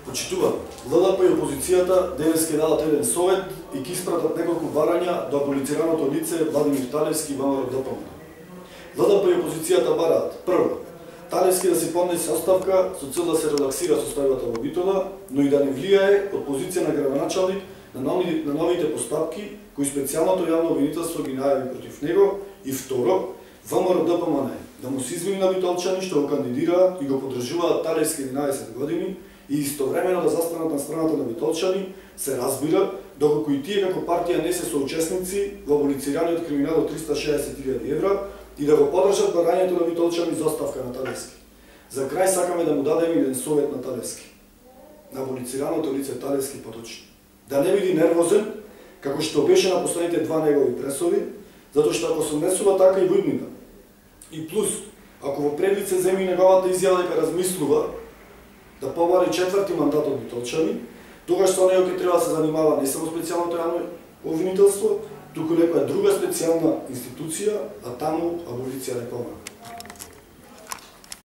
Почитува, ЛДП и опозицијата денес ќе дадат еден совет и ќе испратат неколку барања до аболицираното лице Владимир Талевски и ВМРО ДПМН. ЛДП и опозицијата бараат: прво, Талевски да си поднесе оставка со цел да се релаксира состојбата во Битола, но и да не влијае од позиција на градоначалник на новите постапки кои специјалното јавно обвинителство ги најави против него, и второ, ВМРО ДПМН да му се извини на битолчани што го кандидираа и го поддржуваат Талевски 11 години и истовремено да застанат на страната на битолчани, се разбира, доколку и тие како партија не се соучесници во аболицираниот криминал од 360.000 евра и да го поддржат барањето на битолчани за оставка на Талевски. За крај сакаме да му дадеме еден совет на Талевски, на аболицираното лице Талевски поточно. Да не биде нервозен, како што беше на последните два негови пресови, затоа што ако се однесува така и во иднина. И плюс, ако во предвид се земи неговата изјава дека размислува да побари четврти мандат од битолчани, тогаш со него ќе треба да се занимава не само специјалното јавно обвинителство, туку некоја друга специјална институција, а таму аболиција не помага.